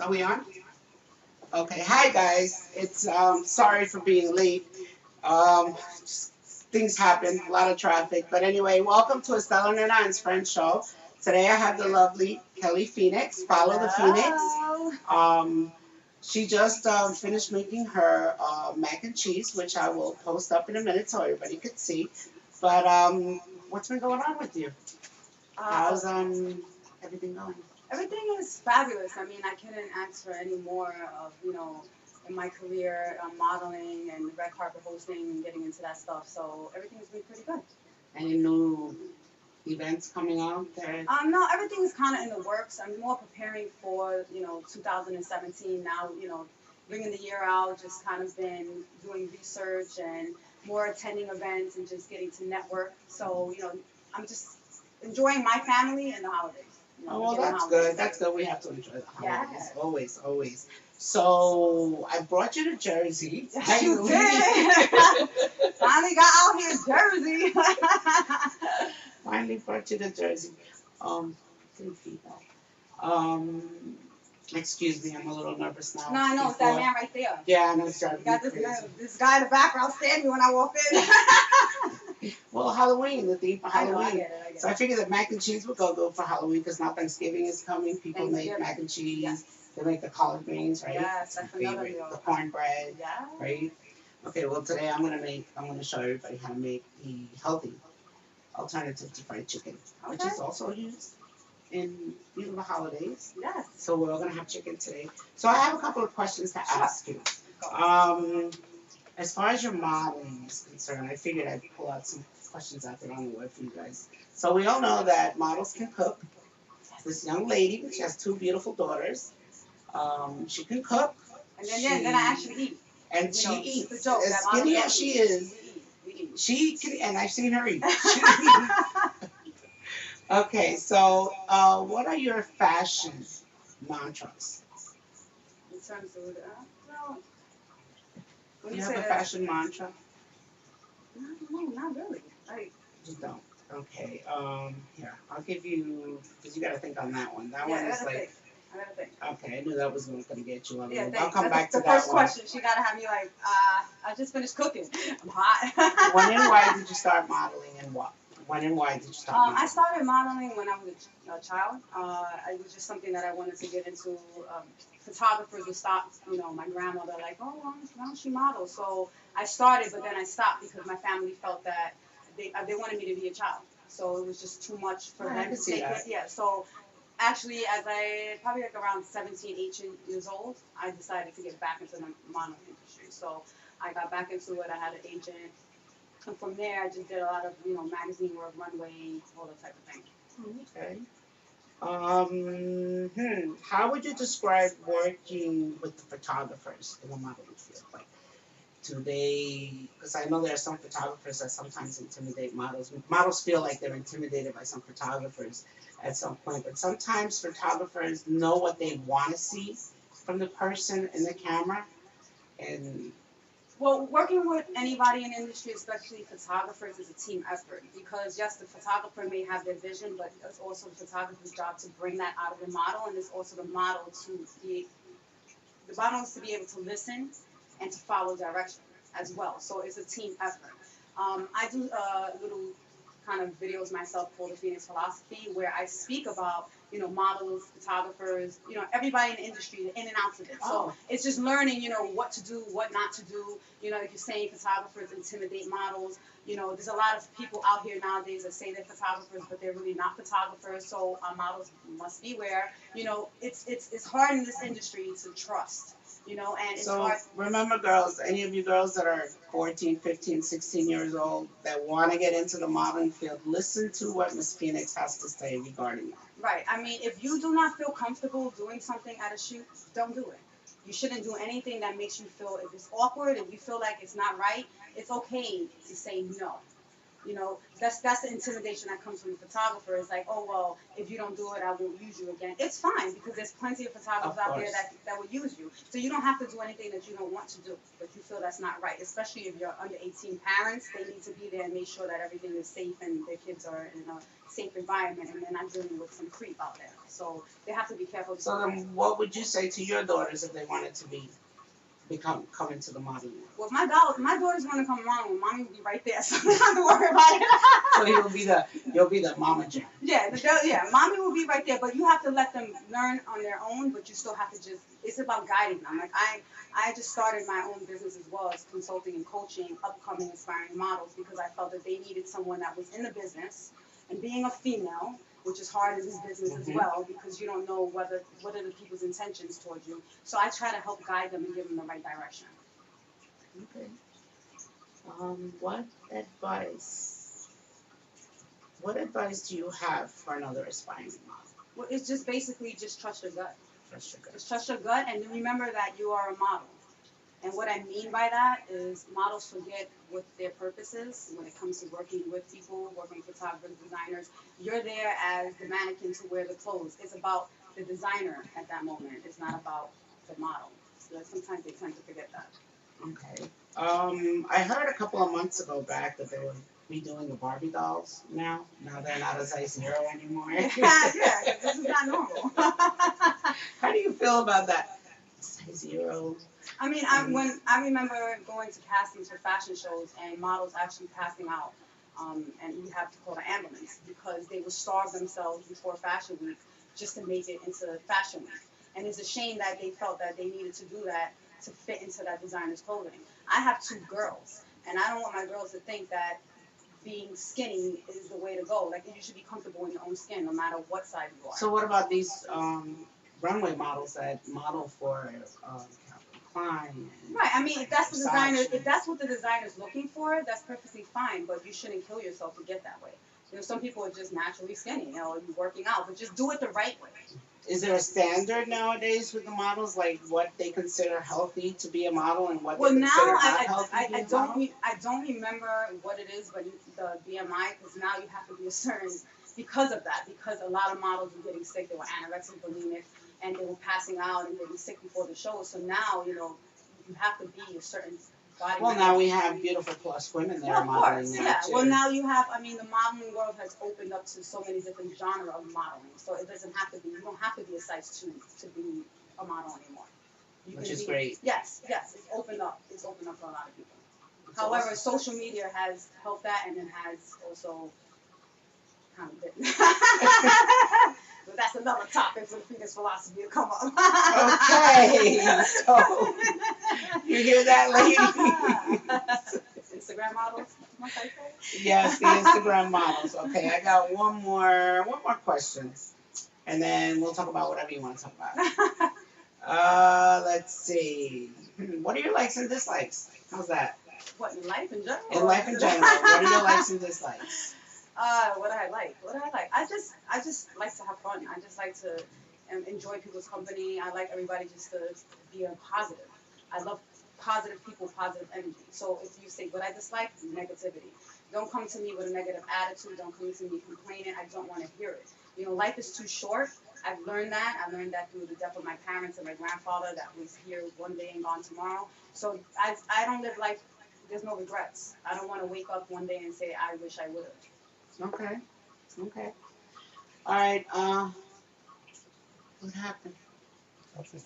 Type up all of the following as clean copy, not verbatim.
Are we on? Okay. Hi guys. It's sorry for being late. Just things happen, a lot of traffic. But anyway, welcome to Estela Nena and Friends show. Today I have the lovely Kelly Phoenix. Follow the Phoenix. Hello. Um, she just finished making her mac and cheese, which I will post up in a minute so everybody could see. But what's been going on with you? Uh, How's everything going? Everything is fabulous. I mean, I couldn't ask for any more of, in my career, modeling and red carpet hosting and getting into that stuff. So everything's been pretty good. Any new events coming out there? No, everything's kind of in the works. I'm more preparing for, 2017 now, bringing the year out, just kind of been doing research and more attending events and just getting to network. So, I'm just enjoying my family and the holidays. Oh, We're well, getting that's holidays. good. That's good. We have to enjoy the holidays. Yeah. Always, always. So, I brought you to Jersey. Yes, you did. Finally got out here in Jersey. Finally brought you to Jersey. Um, 3 feet now. Excuse me, I'm a little nervous now. No, I know, it's that man right there. Yeah, I know it's driving You me got crazy. this guy in the background standing when I walk in. Well, Halloween, the theme for I know, I Halloween. get it, I get So I it. figured that mac and cheese would go good for Halloween because now Thanksgiving is coming. People make Thanksgiving. mac and cheese. Yes. They make the collard greens, right? Yes, It's my that's another favorite. deal. The cornbread, Yeah. right? Okay, well today I'm gonna show everybody how to make the healthy alternative to fried chicken, which Okay. is also used in the holidays. Yes. So we're all gonna have chicken today. So I have a couple of questions to Sure. ask you. Um, as far as your modeling is concerned, I figured I'd pull out some questions out there on the web for you guys. So we all know that models can cook. This young lady, she has two beautiful daughters. She can cook. And then I actually eat. And she It's eats. a joke. As That skinny models as don't she eat. is, We eat. she can, and I've seen her eat. Okay, so what are your fashion mantras? In terms of, well, when Do you you say have a that, fashion mantra? no, not really. Like, You don't. Okay. Here, I'll give you because you got to think on that one. That yeah, one I is gotta like, think. I gotta think. okay, I knew that was going to get you. Yeah, I'll thanks. come back That's to the that first one. question. She gotta have me like, I just finished cooking. I'm hot. When and why did you start modeling, and what? When and why did you start modeling? I started modeling when I was a child. It was just something that I wanted to get into. Photographers would stop, my grandmother, like, oh, why don't you model? So I started, but then I stopped because my family felt that they wanted me to be a child. So it was just too much for Yeah, I them can to see take that. it. Yeah, so actually, as I probably like around 17, 18 years old, I decided to get back into the modeling industry. So I got back into it. I had an agent, and from there, I just did a lot of magazine work, runway, all that type of thing. Okay. How would you describe working with the photographers in the modeling field? Like, do they? Because I know there are some photographers that sometimes intimidate models. Models feel like they're intimidated by some photographers at some point, but sometimes photographers know what they want to see from the person in the camera, and Well, working with anybody in the industry, especially photographers, is a team effort because yes, the photographer may have their vision, but it's also the photographer's job to bring that out of the model, and it's also the model is to be able to listen and to follow direction as well. So it's a team effort. I do little kind of videos myself called the Phoenix Philosophy, where I speak about models, photographers, everybody in the industry, the in and outs of it. So it's just learning, what to do, what not to do. If you're saying photographers intimidate models, there's a lot of people out here nowadays that say they're photographers, but they're really not photographers. So models must beware. It's hard in this industry to trust. And it's so hard. remember, girls, any of you girls that are 14, 15, 16 years old that want to get into the modeling field, listen to what Miss Phoenix has to say regarding that. Right. I mean, if you do not feel comfortable doing something at a shoot, don't do it. You shouldn't do anything that makes you feel, if it's awkward, if you feel like it's not right, it's okay to say no. That's the intimidation that comes from the photographer. It's like, oh well, if you don't do it, I won't use you again. It's fine because there's plenty of photographers Of out there course. that will use you. So you don't have to do anything that you don't want to do, but you feel that's not right. Especially if you're under 18 parents, they need to be there and make sure that everything is safe and their kids are in a safe environment and they're not dealing with some creep out there. So they have to be careful. So then, what would you say to your daughters if they wanted to come into the modeling world? Well, my daughters want to come along, well, mommy will be right there, so they don't have to worry about it. So you'll be the mama jam. Yeah, mommy will be right there, but you have to let them learn on their own. But you still have to it's about guiding them. Like I just started my own business as well as consulting and coaching upcoming aspiring models because I felt that they needed someone that was in the business, and being a female, which is hard in this business as well because you don't know what are the people's intentions towards you. So I try to help guide them and give them the right direction. Okay. What advice? What advice do you have for another aspiring model? Well, it's just basically just trust your gut. Trust your gut. Just trust your gut and remember that you are a model. And what I mean by that is models forget what their purpose is when it comes to working with people, working with photographers, designers. You're there as the mannequin to wear the clothes. It's about the designer at that moment. It's not about the model. So sometimes they tend to forget that. Okay. I heard a couple of months ago back that they would be doing the Barbie dolls now. Now they're not a size 0 anymore. Yeah, this is not normal. How do you feel about that? Size 0. I mean, I remember going to castings for fashion shows and models actually passing out, and you have to call the ambulance because they would starve themselves before Fashion Week just to make it into Fashion Week. And it's a shame that they felt that they needed to do that to fit into that designer's clothing. I have 2 girls, and I don't want my girls to think that being skinny is the way to go. Like, you should be comfortable in your own skin no matter what size you are. So what about these runway models that model for Klein? Right. I mean, if that's the designer, if that's what the designer's looking for, that's perfectly fine. But you shouldn't kill yourself to get that way. Some people are just naturally skinny, you're working out, but just do it the right way. Is there a standard nowadays with the models, like what they consider healthy to be a model and what they consider not healthy to be a model? I don't remember what it is, but the BMI, because now you have to be a certain, because of that, because a lot of models were getting sick, they were anorexic, bulimic, and they were passing out and getting sick before the show. So now, you have to be a certain body. Well, now we have beautiful plus women that are modeling now, yeah. too. Well, now you have, the modeling world has opened up to so many different genres of modeling. So it doesn't have to be, you don't have to be a size 2 to be a model anymore. Which is great. Yes, it's opened up. It's opened up for a lot of people. It's However, awesome. social media has helped that and it has also kind of bitten. But that's another topic for the fitness philosophy to come up. Okay, so you hear that, ladies? Instagram models, must I say? Yes, the Instagram models. Okay, I got one more question, and then we'll talk about whatever you want to talk about. Let's see. What are your likes and dislikes? How's that? What, in life in general? In life in general, what are your likes and dislikes? What do I like? I just like to have fun. I just like to enjoy people's company. I like everybody just to be a positive. I love positive people, positive energy. So if you say what I dislike, negativity. Don't come to me with a negative attitude. Don't come to me complaining. I don't want to hear it. Life is too short. I've learned that. I learned that through the death of my parents and my grandfather that was here one day and gone tomorrow. So I don't live life, there's no regrets. I don't want to wake up one day and say, I wish I would have. Okay. All right. What happened? Okay.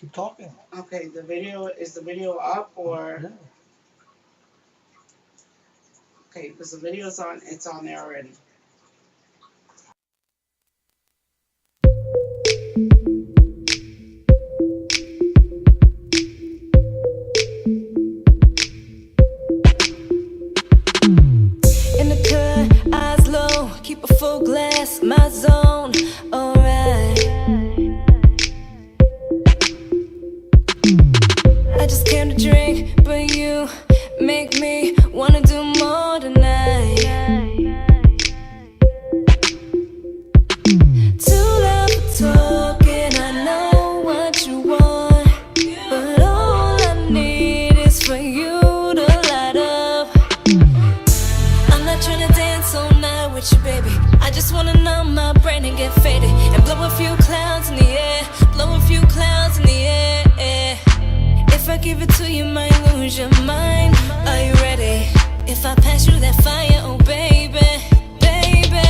Keep talking. Okay. Is the video up or? Yeah. Okay, because the video's on. It's on there already. Keep a full glass, my zone, alright. I just came to drink, but you make me wanna do more tonight. Too loud for talking, I know what you want. with you, baby. I just wanna numb my brain and get faded and blow a few clouds in the air, blow a few clouds in the air. If I give it to you, might lose your mind. Are you ready? If I pass you that fire, oh baby, baby,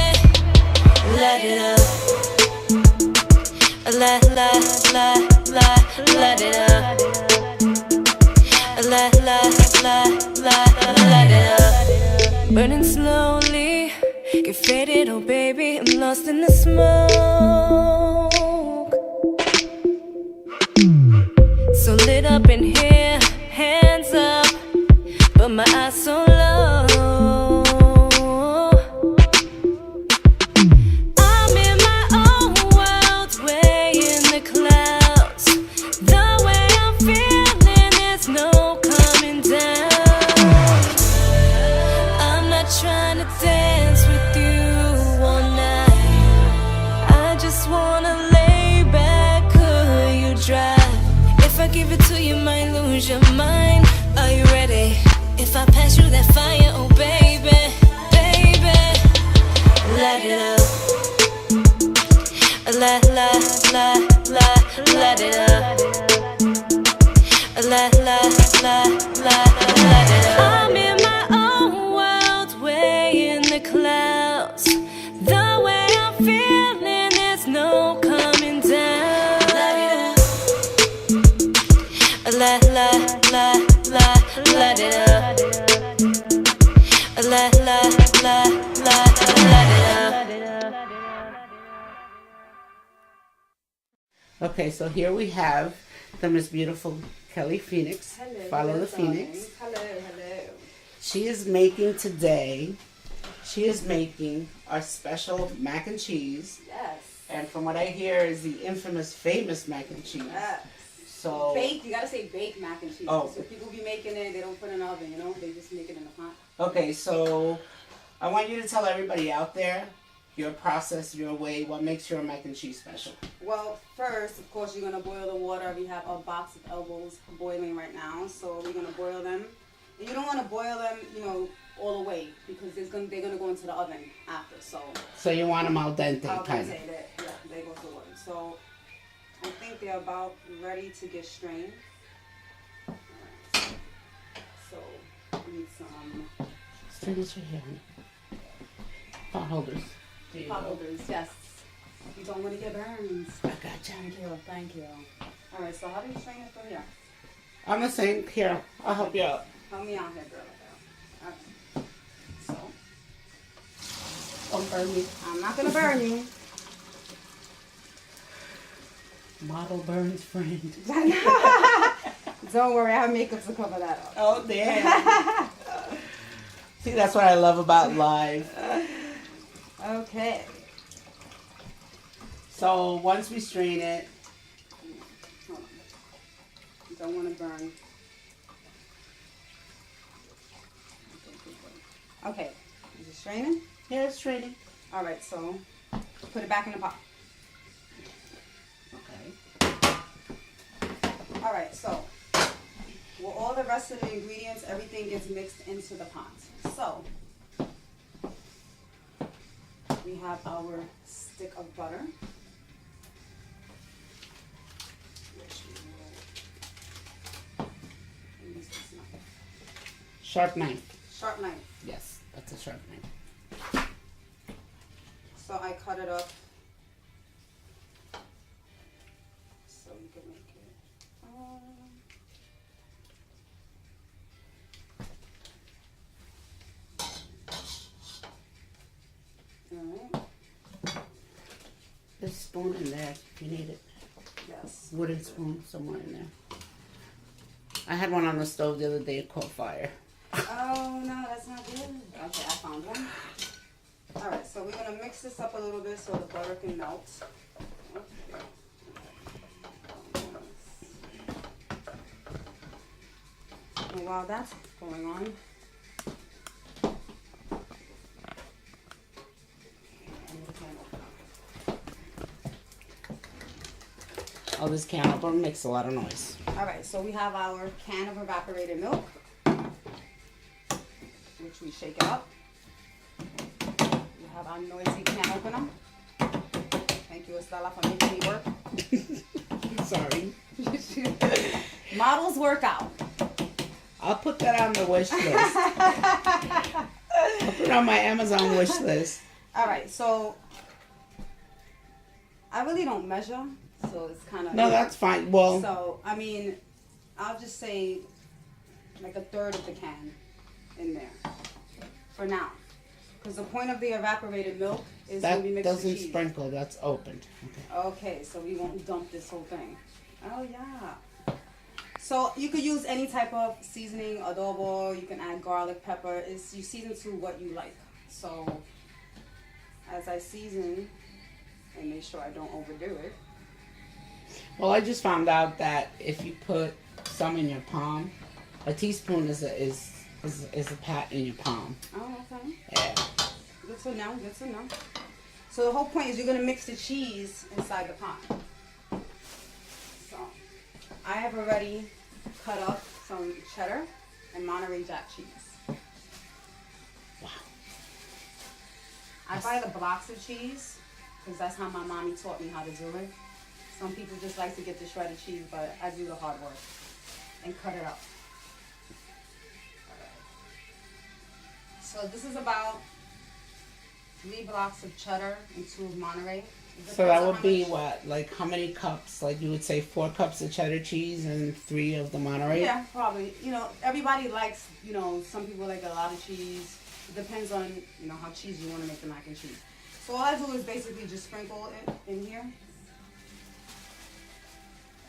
light it up. Light it up. Light it up. Burning slowly, get faded, oh baby, I'm lost in the smoke. So lit up in here, hands up, but my eyes so low. I'm in my own world, way in the clouds. The way I'm feeling, there's no coming down. I'm not trying to dance with you all night. I just wanna lay back, could you drive? If I give it to you, might lose your mind. Are you ready? If I pass you that fire, oh baby, baby, light it up. Light it up. Light it up. I'm in my own world, way in the clouds. The way I'm feeling, there's no coming down. Light it up. Light it up. Okay, so here we have the Miss Beautiful Kelly Phoenix. Hello, Follow the darling. Phoenix. Hello. She is making today, our special mac and cheese. Yes. And from what I hear is the infamous, famous mac and cheese. Yes. So, Baked, you gotta say baked mac and cheese. Oh. So people be making it, they don't put it in the oven, you know? They just make it in the pot. okay, so I want you to tell everybody out there your process, your way, what makes your mac and cheese special. Well, first, of course, you're gonna boil the water. We have a box of elbows boiling right now, so we're gonna boil them. And you don't want to boil them, all the way because they're gonna go into the oven after. So you want them al dente, I'll kind of. say that. Yeah, they go to the oven. So I think they're about ready to get strained. Alright. So we need some Strain this right here, honey. Pot holders. There you pot go. holders. Yes. You don't want to get burns. I gotcha. Thank you. All right. So how do you strain it from here? I'm the same. Here, I'll help you out. Help me out here, girl. Okay. So Don't burn me. I'm not gonna burn you. Model burns friend. Don't worry, I have makeup to cover that up. Oh, damn. See, that's what I love about live. Okay. So once we strain it, Hold on. You don't want to burn. Okay. Is it straining? yeah, it's straining. All right. So put it back in the pot. Okay. All right. So with all the rest of the ingredients, everything gets mixed into the pot. So we have our stick of butter. Which we will use this knife. Sharp knife. Sharp knife. Yes, that's a sharp knife. So I cut it up so you can make it. Alright. There's a spoon in there if you need it. Yes. Wooden spoon somewhere in there. I had one on the stove the other day. It caught fire. Oh no, that's not good. Okay, I found one. Alright, so we're gonna mix this up a little bit so the butter can melt. Okay. And while that's going on, Oh, this can opener makes a lot of noise. alright, so we have our can of evaporated milk, which we shake it up. We have God, I'm noisy. Can't open them. Thank you, Estela, for making me work. Sorry. Models work out. I'll put that on the wish list. I'll put it on my Amazon wish list. All right, so I really don't measure, so it's kind of... No, that's fine. Well, So, I mean, I'll just say like a third of the can in there for now. Because the point of the evaporated milk is when we that mix the doesn't cheese. sprinkle. That's opened. Okay. Okay, so we won't dump this whole thing. Oh, yeah. So you could use any type of seasoning, adobo. You can add garlic, pepper. You season to what you like. So as I season and make sure I don't overdo it. Well, I just found out that if you put some in your palm, a teaspoon is a pat in your palm. Oh, okay. Yeah. Good to know, good to know. So the whole point is you're going to mix the cheese inside the pot. So I have already cut up some cheddar and Monterey Jack cheese. Wow. I buy the blocks of cheese because that's how my mommy taught me how to do it. Some people just like to get the shredded cheese, but I do the hard work and cut it up. So this is about 3 blocks of cheddar and 2 of Monterey. So that would be what? Like how many cups? Like you would say 4 cups of cheddar cheese and 3 of the Monterey? Yeah, probably. You know, everybody likes, you know, some people like a lot of cheese. It depends on, you know, how cheesy you want to make the mac and cheese. So all I do is basically just sprinkle it in here.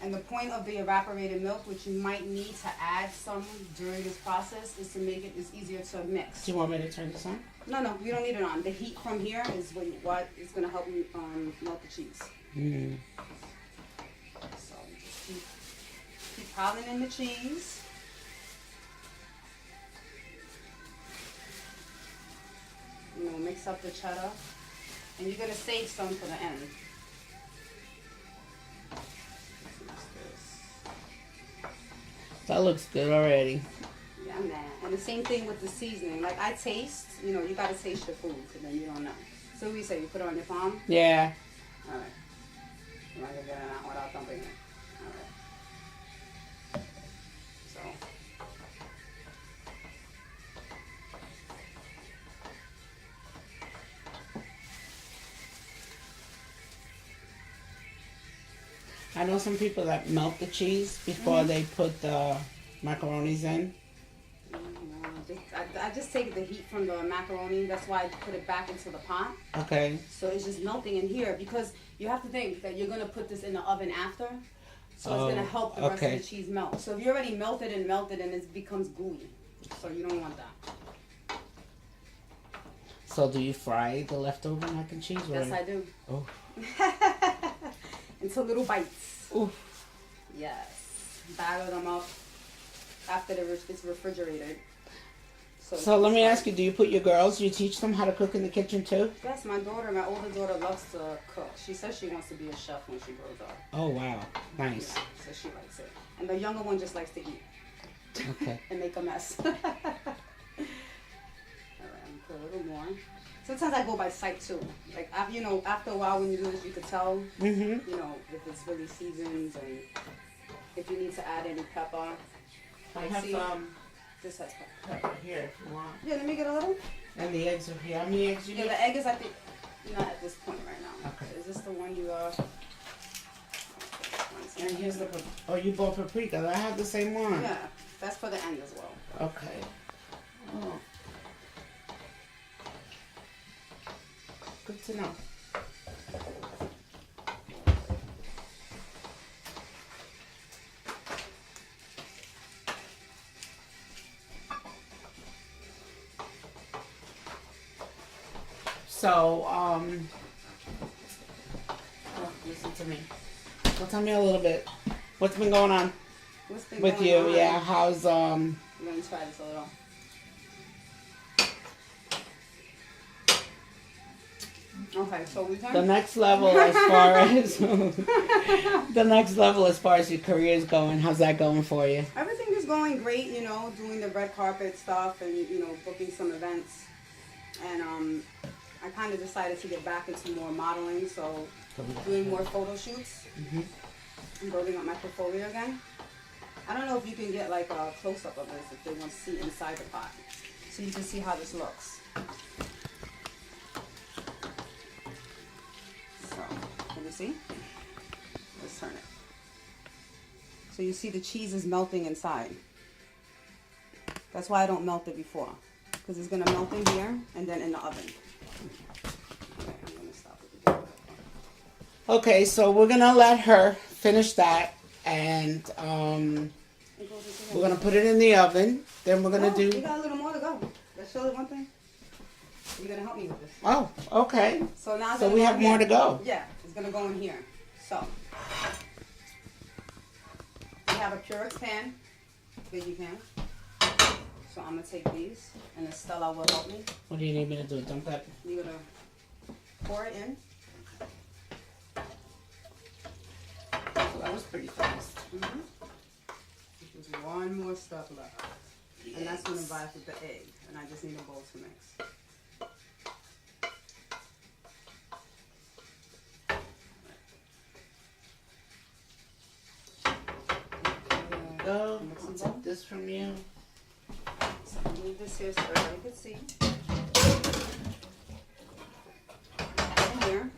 And the point of the evaporated milk, which you might need to add some during this process, is to make it easier to mix. Do you want me to turn this on? No, you don't need it on. The heat from here is what is going to help you melt the cheese. Mm. So you just keep piling in the cheese. You know, mix up the cheddar. And you're going to save some for the end. That looks good already. Yeah, man. And the same thing with the seasoning. Like I taste, you know, you got to taste your food because then you don't know. So we say you put it on your palm? Yeah. All right. I'm not going to get it out without dumping it. All right. So. I know some people that melt the cheese before they put the macaronis in. I just take the heat from the macaroni. That's why I put it back into the pot. Okay. So it's just melting in here because you have to think that you're going to put this in the oven after. So it's going to help the rest of the cheese melt. So if you already melted and it becomes gooey. So you don't want that. So do you fry the leftover mac and cheese? Yes, I do. Oh. Into little bites. Ooh. Yes. Batter them up after it's refrigerated. So let me ask you, do you put your girls, do you teach them how to cook in the kitchen too? Yes, my older daughter loves to cook. She says she wants to be a chef when she grows up. Oh, wow. Nice. Yeah, so she likes it. And the younger one just likes to eat. Okay. And make a mess. All right, I'm gonna put a little more. Sometimes I go by sight too. Like, you know, after a while when you do this, you could tell, you know, if it's really seasoned and if you need to add any pepper. I have This has pepper. pepper here if you want. Yeah, let me get a little. And the eggs are here. How many eggs you Yeah, need? the egg is, I think, not at this point right now. Okay. Is this the one you And here's the, you bought paprika. I have the same one. Yeah, that's for the end as well. Okay. Oh. Good to know. So, listen to me. Well, tell me a little bit. What's been going on What's been with going you? on? Yeah, how's I'm going to try this a little. Okay, so we the can. next level as far as the next level as far as your career is going? How's that going for you? Everything is going great, you know, doing the red carpet stuff and, you know, booking some events. And I kind of decided to get back into more modeling, so doing more photo shoots. I'm building up my portfolio again. I don't know if you can get like a close-up of this if they want to see inside the pot, so you can see how this looks. So, can you see? Let's turn it. So you see the cheese is melting inside. That's why I don't melt it before, because it's gonna melt in here and then in the oven. Okay, I'm gonna stop with the door. Okay, so we're gonna let her finish that, and we're gonna put it in the oven. Then we're gonna You do. got a little more to go. Let's show you one thing. You're gonna help me with this. Oh, okay. So now it's So gonna we go have in more here. to go. Yeah, it's gonna go in here. So we have a Purex pan, baby pan. So I'm gonna take these, and Estela will help me. What do you need me to do? Dump that? You're gonna pour it in. That was pretty fast. There's one more step left, and that's gonna vibe with the egg, and I just need a bowl to mix. Go. I'll take this from you. So I leave this here so everybody can see. In here.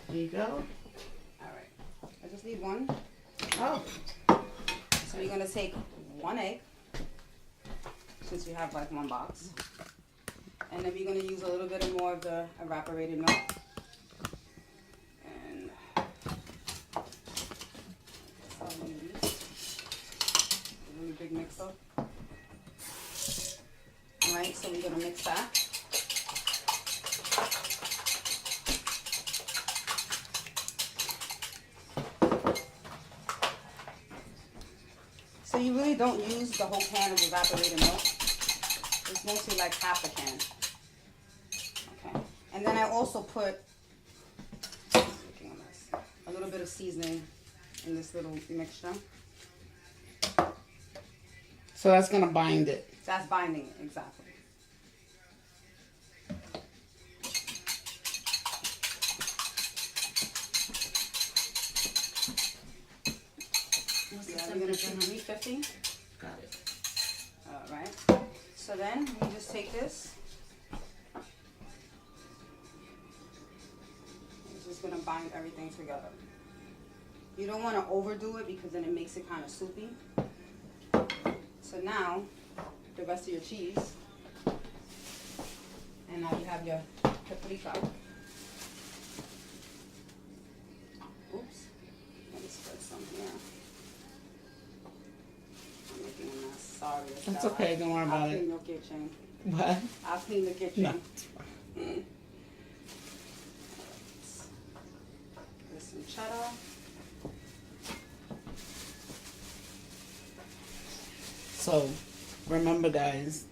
There you go. Alright. I just need one. Oh. So you're gonna take one egg, since you have like one box. And then we're gonna use a little bit more of the evaporated milk. And that's all we need. A really big mixer. Alright, so we're gonna mix that. So you really don't use the whole can of evaporated milk. It's mostly like half a can. Okay. And then I also put a little bit of seasoning in this little mixture. So that's gonna bind it. That's binding it, exactly. Yeah, we're gonna do 350. Got it. Alright. So then we just take this. It's just gonna bind everything together. You don't want to overdo it because then it makes it kind of soupy. So now, the rest of your cheese. And now you have your paprika. Oops. Let me spread some here. I'm making a mess. Sorry. That's okay. Don't worry about I'll it. clean your kitchen. What? I'll clean the kitchen. No. There's some cheddar. So, remember guys,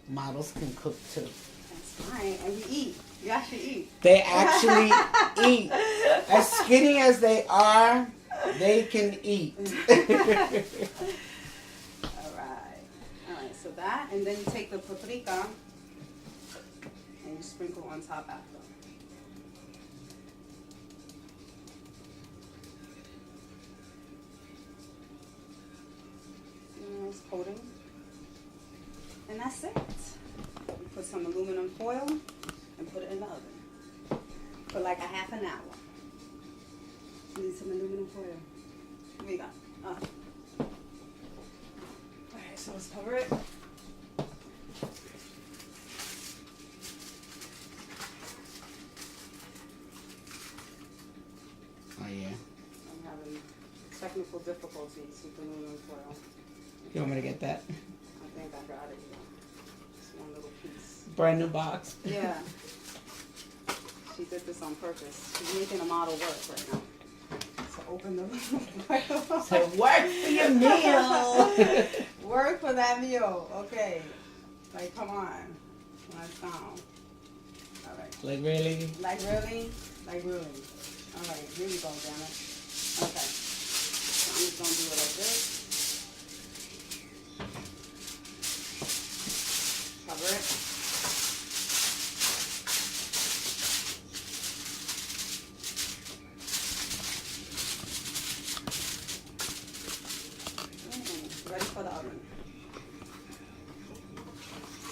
models can cook too. That's right. And we eat. You actually eat. They actually eat. As skinny as they are, they can eat. Alright. Alright, so that, and then you take the paprika and you sprinkle on top after. Nice coating. And that's it. You put some aluminum foil and put it in the oven for like a half an hour. You need some aluminum foil. Here you go. Alright, so let's cover it. Oh yeah. I'm having technical difficulties with aluminum foil. You want me to get that? I think I got it. Just one little piece. Brand new box. Yeah. She did this on purpose. She's making a model work right now. So open the foil. So work for your meal. Work for that meal. Okay. Like, come on. Nice down. All right. Like really? Like really? Like really. All right. Here we go, damn it. Okay. So I'm just going to do it like this.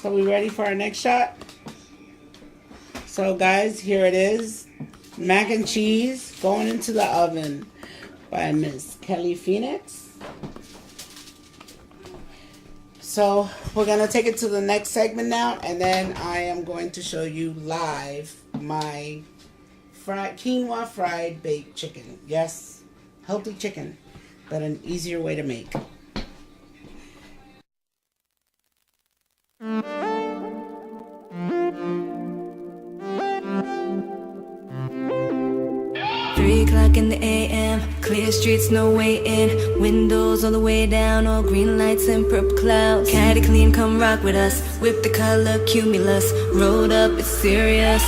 So we ready for our next shot? So guys, here it is. Mac and cheese going into the oven by Miss Kelly Phoenix. So we're gonna take it to the next segment now, and then I am going to show you live my quinoa fried baked chicken. Yes, healthy chicken, but an easier way to make. 3 o'clock in the AM, clear streets, no way in. Windows all the way down, all green lights and purple clouds. Caddy clean, come rock with us. Whip the color cumulus. Rolled up, it's serious.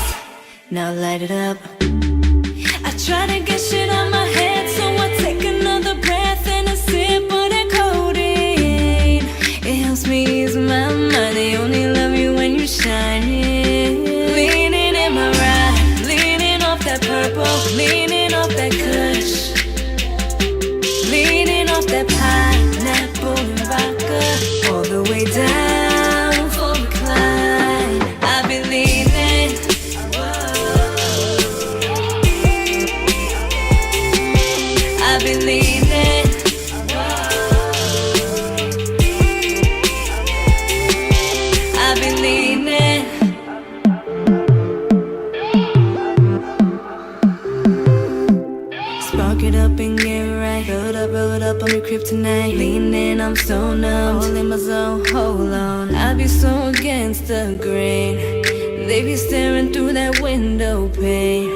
Now light it up. I try to get shit on my head, so I take another breath and a sip of that codeine. It helps me ease my mind. They only love you when you shine. Leaning in my ride, leaning off that purple, leaning off that kush, leaning off that pineapple and vodka, all the way down for the climb. I've been leaning. I've been leaning. I've been leaning. Spark it up and get right. Roll it up on your kryptonite. Leaning, I'm so numb. All in my zone, hold on. I be so against the grain. They be staring through that window pane.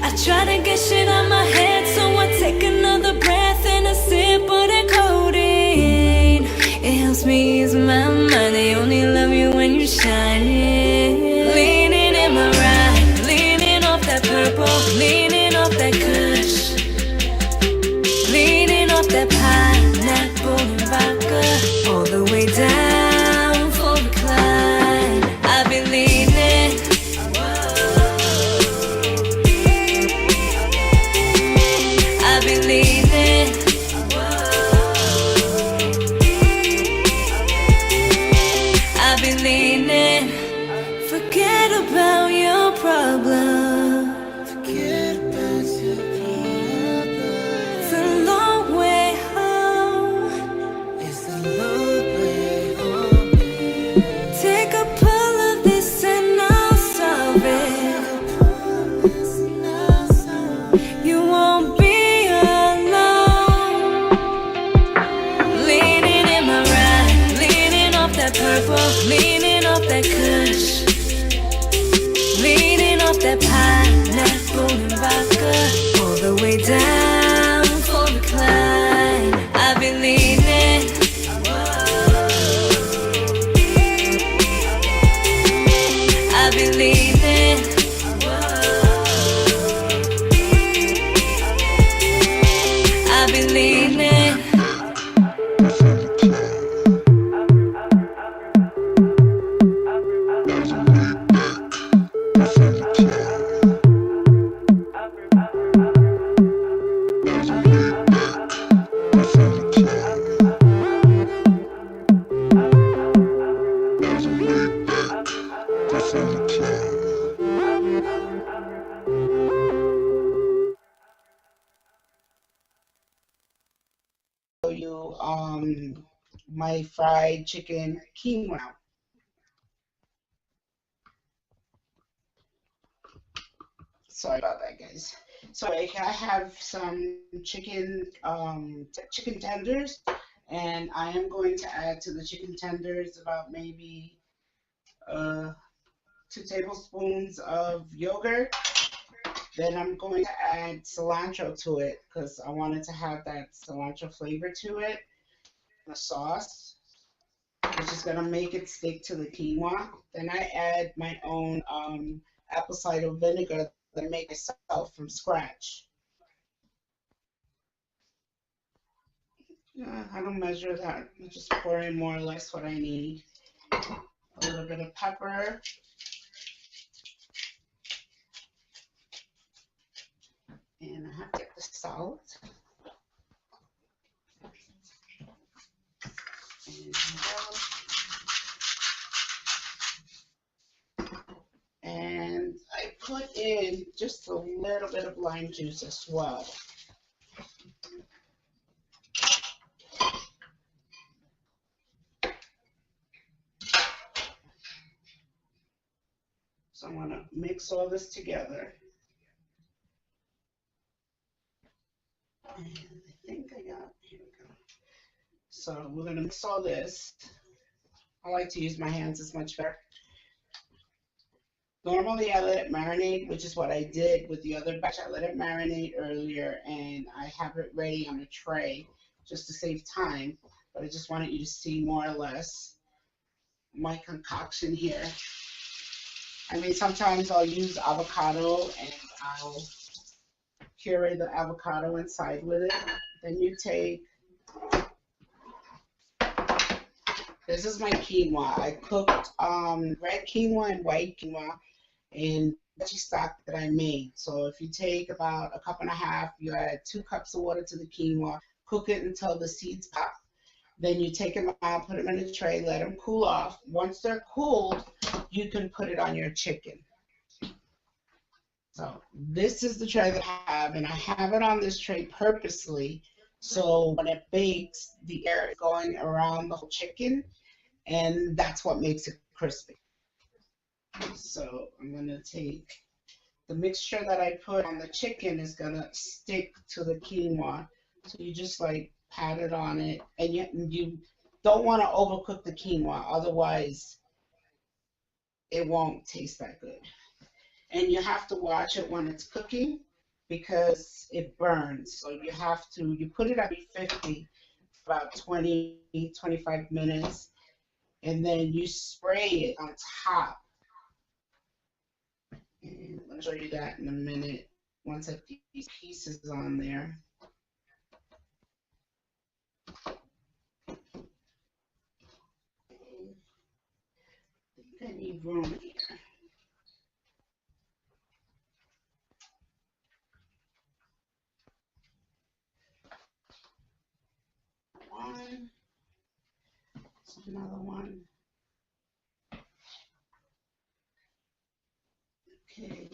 I try to get shit on my head, so I take another breath and a sip of that codeine. It helps me ease my mind. They only love you when you shine. Leaning in my ride, leaning off that purple, leaning off that kush, leaning off that pineapple and vodka, all the way down for the climb. I've been leaning. I've been leaning. I've been leaning. Forget about your problem. Forget about your problem. It's a long way home. It's a long way home. Take a pull of this and I'll solve it. You won't be alone. Leaning in my ride, leaning off that purple, leaning off that kush, leaning off that pineapple and vodka, all the way down for the climb. I've been leaning. I've been leaning. I've been leaning. Show you my fried chicken quinoa. Sorry about that, guys. So I have some chicken tenders, and I am going to add to the chicken tenders about maybe 2 tablespoons of yogurt. Then I'm going to add cilantro to it because I wanted to have that cilantro flavor to it. The sauce, which is gonna make it stick to the quinoa. Then I add my own apple cider vinegar that I make myself from scratch. I don't measure that. I just pour in more or less what I need. A little bit of pepper. And I have to get the salt. And in just a little bit of lime juice as well. So I'm gonna mix all this together. And I think here we go. So we're gonna mix all this. I like to use my hands, it's much better. Normally I let it marinate, which is what I did with the other batch. I let it marinate earlier and I have it ready on a tray just to save time. But I just wanted you to see more or less my concoction here. I mean, sometimes I'll use avocado and I'll puree the avocado inside with it. Then you take, this is my quinoa. I cooked red quinoa and white quinoa in veggie stock that I made. So if you take about a cup and a half, you add 2 cups of water to the quinoa, cook it until the seeds pop. Then you take them out, put them in a tray, let them cool off. Once they're cooled, you can put it on your chicken. So this is the tray that I have, and I have it on this tray purposely so when it bakes, the air is going around the whole chicken, and that's what makes it crispy. So I'm going to take the mixture that I put on the chicken is going to stick to the quinoa. So you just like pat it on it, and you don't want to overcook the quinoa, otherwise it won't taste that good. And you have to watch it when it's cooking because it burns. So you put it at 50 for about 20-25 minutes, and then you spray it on top. And I'll show you that in a minute once I put these pieces on there. I need room here. One. There's another one. Okay.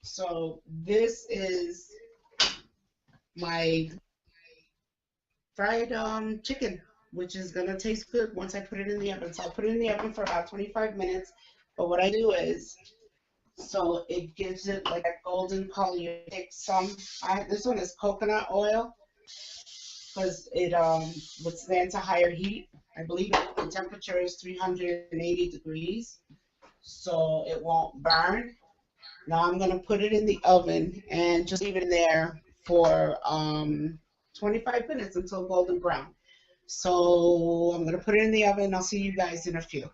So this is my fried chicken, which is gonna taste good once I put it in the oven. So I put it in the oven for about 25 minutes. But what I do is, so it gives it like a golden color. You take some. This one is coconut oil because it withstands a higher heat. I believe the temperature is 380 degrees, so it won't burn. Now I'm gonna put it in the oven and just leave it in there for 25 minutes until golden brown. So I'm gonna put it in the oven. I'll see you guys in a few.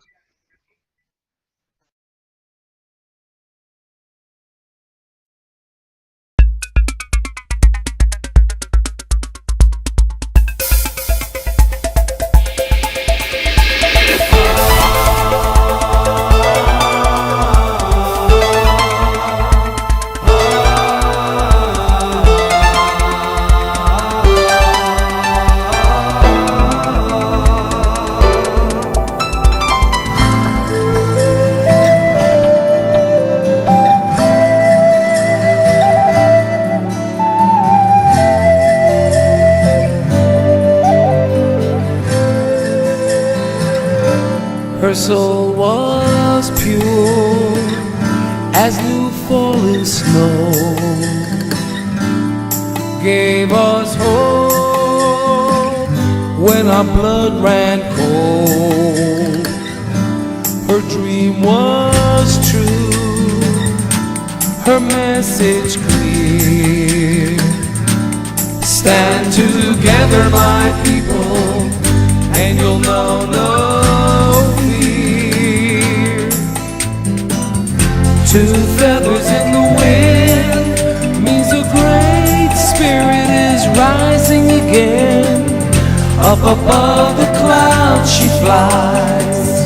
Her soul was pure as new fallen snow, gave us hope when our blood ran cold. Her dream was true, her message clear. Stand together, my people, and you'll know no fear. 2 feathers in the wind means a great spirit is rising again. Up above the clouds she flies,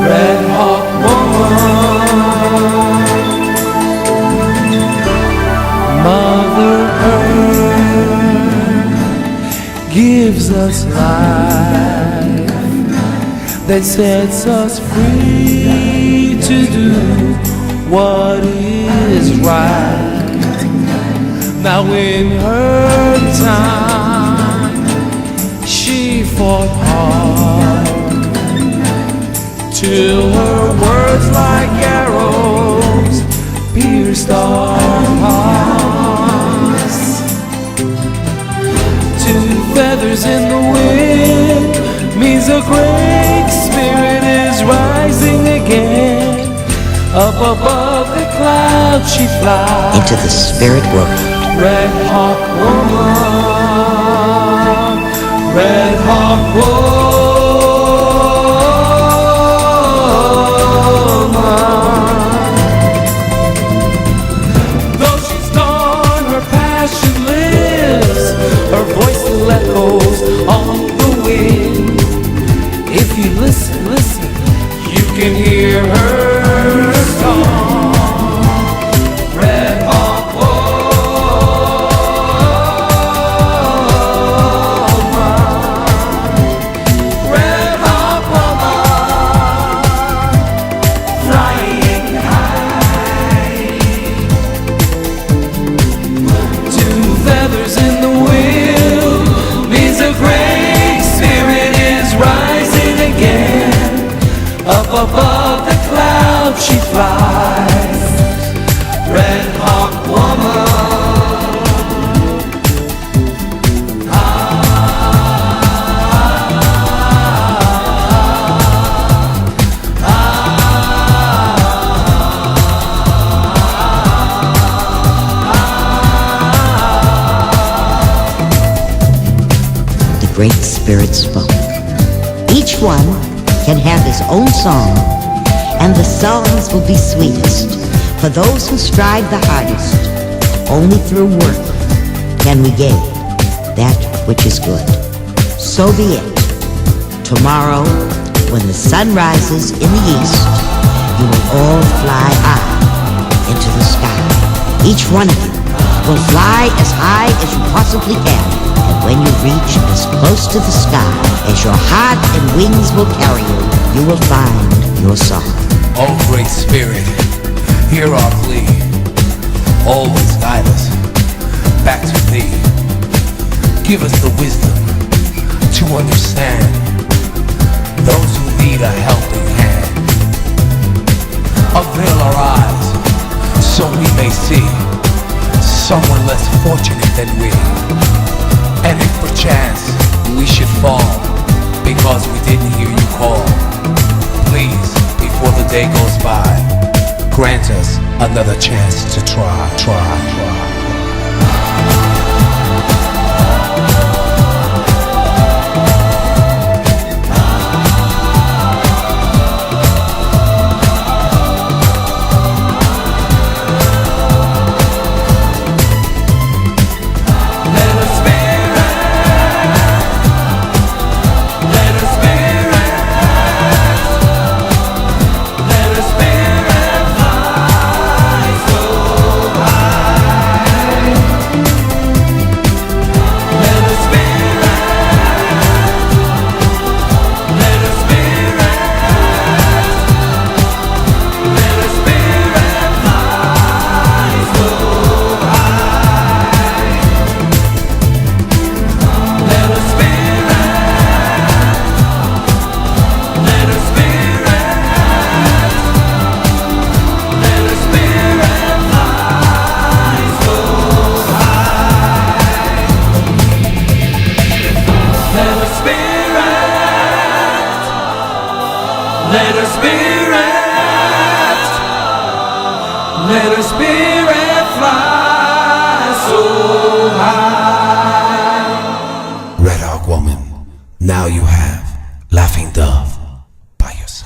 Red Hawk woman. Mother Earth gives gives us life, that sets us free to do what is right. Now in her time, she fought hard, till her words like arrows pierced our hearts. Two feathers in the wind means a great spirit is rising again. Up above the clouds she flies into the spirit world. Red Hawk woman, Red Hawk woman. Though she's gone, her passion lives, her voice still echoes on the wind. If you listen, listen, you can hear her song. Red Hawk woman, Red Hawk woman, flying high. Two feathers in the wind means a great spirit is rising again. Up above the clouds she flies, Red Hawk woman. The Great Spirit spoke. Each one can have his own song, and the songs will be sweetest for those who strive the hardest. Only through work can we gain that which is good. So be it. Tomorrow, when the sun rises in the east, you will all fly high into the sky. Each one of you will fly as high as you possibly can. And when you reach as close to the sky as your heart and wings will carry you, you will find your song. Oh, Great Spirit, hear our plea. Always guide us back to Thee. Give us the wisdom to understand those who need a helping hand. Unveil our eyes so we may see someone less fortunate than we. And if perchance we should fall because we didn't hear you call, please, before the day goes by, grant us another chance to try. Let her spirit, let her spirit fly so high. Red Hawk woman, now you have Laughing Dove by your side.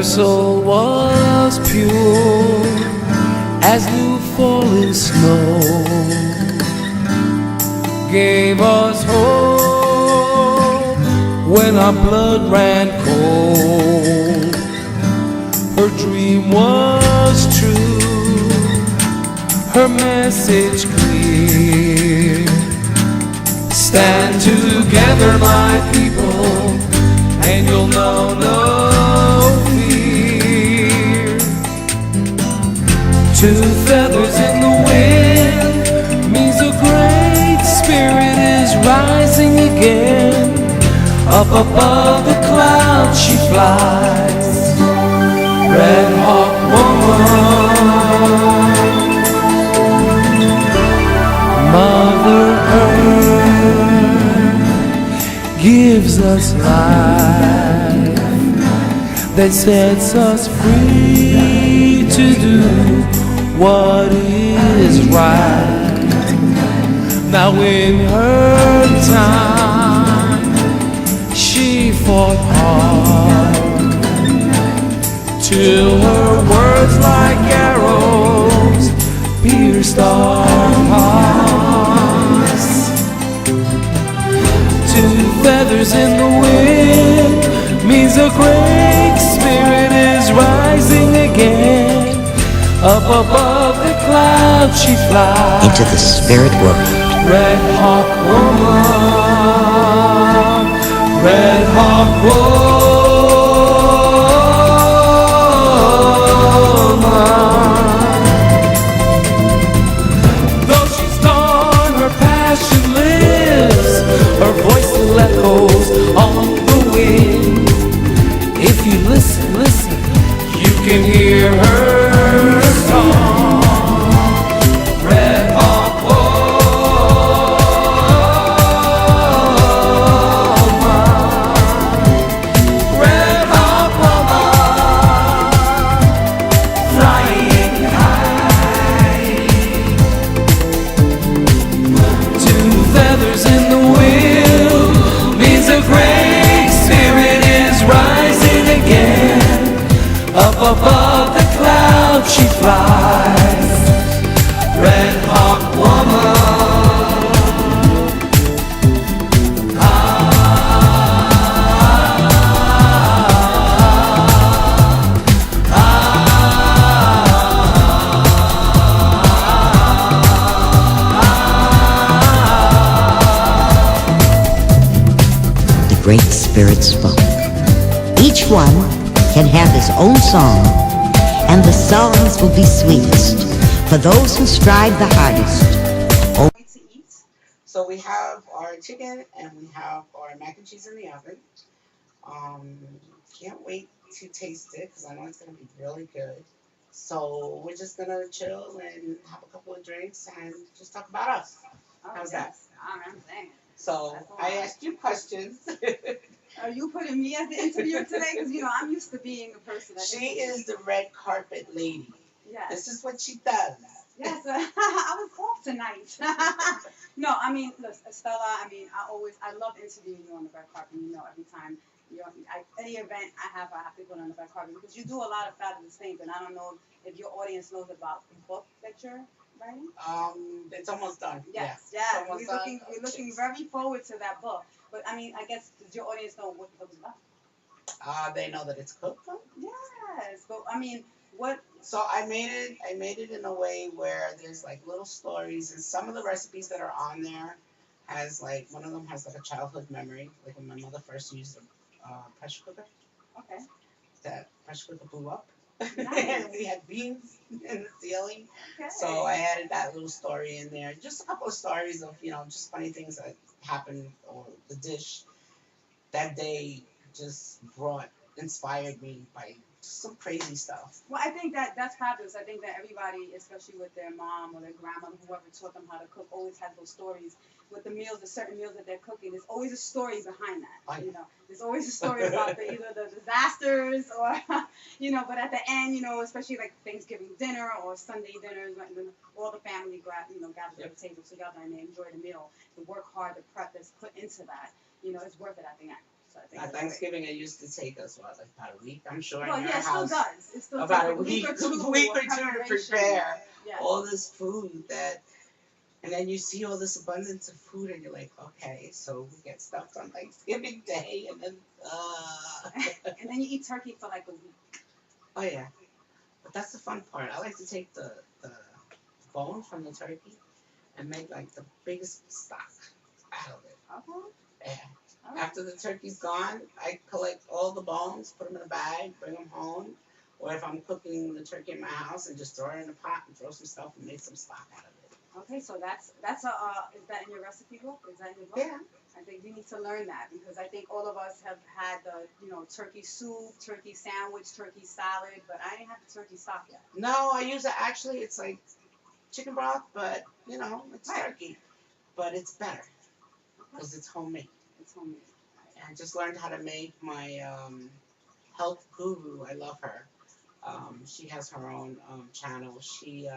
Her soul was pure as new falling snow, gave us hope when our blood ran cold. Her dream was true, her message clear. Stand together, my people, and you'll know no fear. Two feathers in the wind means a great spirit is rising again. Up above the clouds she flies, Red Hawk Woman. Mother Earth gives us life that sets us free to do what is right. Now in her time she fought hard till her words like arrows pierced our hearts. Two feathers in the wind means a great spirit is rising again. Up above the clouds she flies into the spirit world. Red Hawk Woman, Red Hawk Woman. Though she's gone, her passion lives, her voice still echoes on the wind. If you listen, listen, you can hear her song. Red Hawk Woman, Red Hawk Woman, flying high. Two feathers in the wind means a great spirit is rising again. Up above the clouds she flies, Red Hawk Woman. The Great Spirit spoke. Each one can have his own song, and the songs will be sweetest for those who strive the hardest. To eat. So we have our chicken and we have our mac and cheese in the oven. Um, can't wait to taste it because I know it's gonna be really good. So we're just gonna chill and have a couple of drinks and just talk about us. Oh, How's yes. I'm saying. So That's all I right. asked you questions. Are you putting me as the interviewer today? Because I'm used to being a person that She is the red carpet lady. Yes. This is what she does. Yes, I was off tonight. No, look, Estella. I love interviewing you on the red carpet. Every time any event I have to go on the red carpet because you do a lot of fabulous things, and I don't know if your audience knows about the book that you're writing. It's almost done. Yes, Yeah. yes. It's almost done. We're looking very forward to that book. But I guess does your audience know what the book is about? They know that it's cooked. Yes, but what? So I made it in a way where there's like little stories, and some of the recipes that are on there has like one of them has like a childhood memory, like when my mother first used a pressure cooker. Okay. That pressure cooker blew up, Nice. and we had beans in the ceiling. Okay. So I added that little story in there, just a couple of stories of just funny things that happened, or the dish that day just inspired me by some crazy stuff. Well, I think that's fabulous. I think that everybody, especially with their mom or their grandmother, whoever taught them how to cook, always has those stories with the meals, the certain meals that they're cooking. There's always a story behind that. Oh, yeah. There's always a story about either the disasters or, but at the end, especially like Thanksgiving dinner or Sunday dinners, when all the family gathers at the table together and they enjoy the meal. The work hard, the prep that's put into that, it's worth it at the end. So I think At it's great. Thanksgiving, it used to take us what, like about a week, I'm sure, Well, in your yeah, it still house. does. It still About takes a a week or two. week or of two to preparation. prepare Yes. all this food that, and then you see all this abundance of food, and you're like, okay, so we get stuffed on Thanksgiving Day, and then, And then you eat turkey for like a week. oh yeah. But that's the fun part. I like to take the bone from the turkey and make like the biggest stock out of it. Okay. Yeah. All right. After the turkey's gone, I collect all the bones, put them in a bag, bring them home. Or if I'm cooking the turkey in my house, and just throw it in a pot and throw some stuff and make some stock out of it. Okay, so that's a is that in your recipe book? Is that in your book? Yeah. I think you need to learn that because I think all of us have had the turkey soup, turkey sandwich, turkey salad, but I didn't have the turkey stock yet. No, I use it. Actually, it's like chicken broth, but it's Right. turkey. But it's better Okay. because it's homemade. It's homemade. And I just learned how to make my health guru. I love her. She has her own channel. She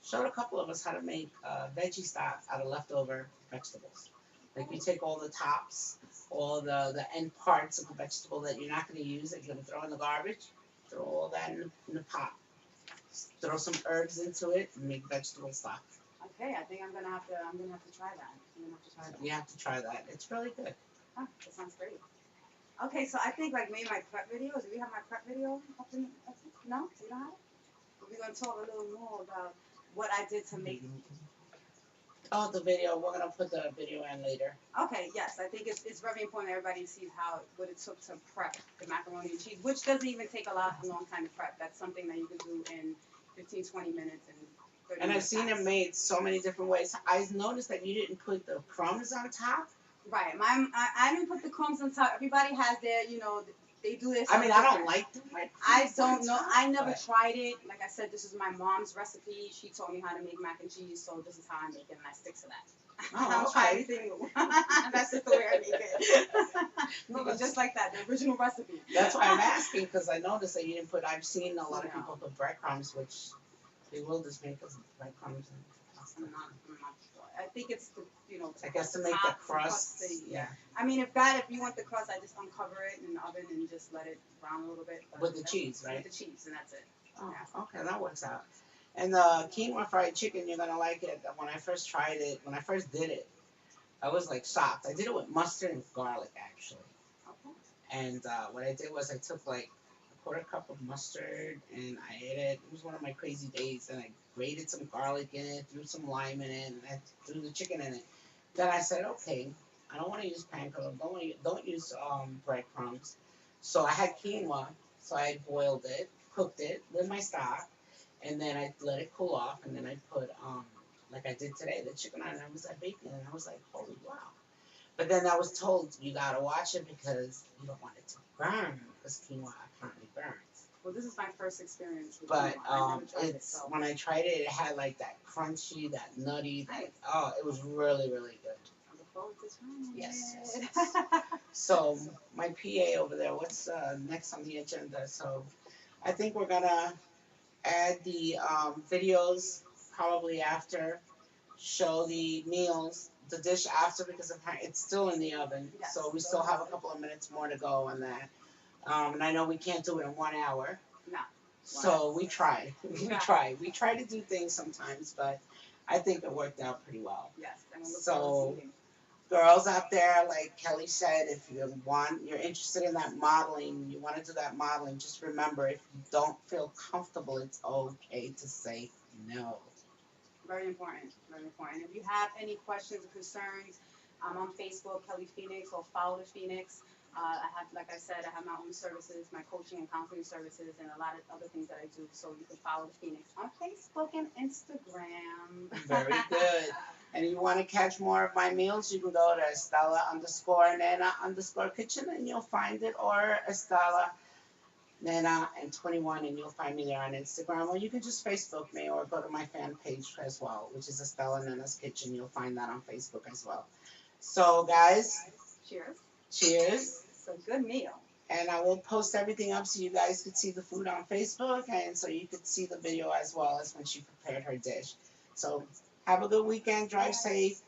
showed a couple of us how to make veggie stock out of leftover vegetables. Like you take all the tops, all the end parts of the vegetable that you're not going to use, that you're going to throw in the garbage, throw all that in the pot. Throw some herbs into it and make vegetable stock. Okay, I think I'm gonna have to try that. You have to try that. It's really good. Oh, that sounds great. Okay, so I think like maybe my prep video. Do we have my prep video up in? No, we don't have it. We're gonna talk a little more about what I did to make. Oh, the video. We're going to put the video in later. Okay, yes, I think it's very important that everybody sees what it took to prep the macaroni and cheese, which doesn't even take a long time to prep. That's something that you can do in 15, 20 minutes and 30 And I've minutes. seen it made so many different ways. I noticed that you didn't put the crumbs on top. Right, I didn't put the crumbs on top. Everybody has their, they do this. I mean, I don't like the bread I crumbs on don't know. top, I never but- tried it. Like I said, this is my mom's recipe. She taught me how to make mac and cheese, so this is how I make it, and I stick to that. I Oh, don't try okay. anything new. That's just the way I make it. No, Make it that's- just like that, the original recipe. That's why I'm asking, because I noticed that you didn't put. I've seen a lot of No. people put breadcrumbs, which they will just make us breadcrumbs. I'm not sure. I think it's I guess to make the top, crust. yeah. I mean, if you want the crust, I just uncover it in the oven and just let it brown a little bit. But With the that's- cheese, right? With the cheese, and that's it. Oh, Yeah. okay, that works out. And the quinoa fried chicken, you're gonna like it. When I first tried it, when I first did it, I was like shocked. I did it with mustard and garlic actually. Okay. And what I did was I took like a quarter cup of mustard and I ate it. It was one of my crazy days. And I grated some garlic in it, threw some lime in it, and I threw the chicken in it. Then I said, okay, I don't want to use panko. Don't use breadcrumbs. So I had quinoa. So I boiled it, cooked it with my stock, and then I let it cool off. And then I put like I did today, the chicken on it. I was like bacon, and I was like, holy wow. But then I was told you gotta watch it because you don't want it to burn, because quinoa apparently burns. Well, this is my first experience with But quinoa. I never tried it, it's so. when I tried it, it had like that crunchy, that nutty, that Nice. it was really really good. I look forward to trying Yes, it. yes, So my PA over there, what's next on the agenda? So I think we're gonna add the videos probably after, show the meals, the dish after, because apparently it's still in the oven. Yes. So we still have a couple of minutes more to go on that. And I know we can't do it in 1 hour. No. So we try. We Yeah. try. We try to do things sometimes, but I think it worked out pretty well. Yes, and I look So- forward to eating. Girls out there, like Kelly said, if you're interested in that modeling, you want to do that modeling, just remember, if you don't feel comfortable, it's okay to say no. Very important, very important. If you have any questions or concerns, I'm on Facebook, Kelly Phoenix, or follow the Phoenix. I have, like I said, I have my own services, my coaching and counseling services, and a lot of other things that I do. So you can follow the Phoenix on Facebook and Instagram. Very good. And if you want to catch more of my meals, you can go to Estela_Nena_Kitchen and you'll find it, or Estela Nena and 21 and you'll find me there on Instagram, or you can just Facebook me or go to my fan page as well, which is Estela Nena's Kitchen. You'll find that on Facebook as well. So guys, Cheers. cheers. It's a good meal. And I will post everything up so you guys could see the food on Facebook, and so you could see the video as well as when she prepared her dish. So have a good weekend, drive safe,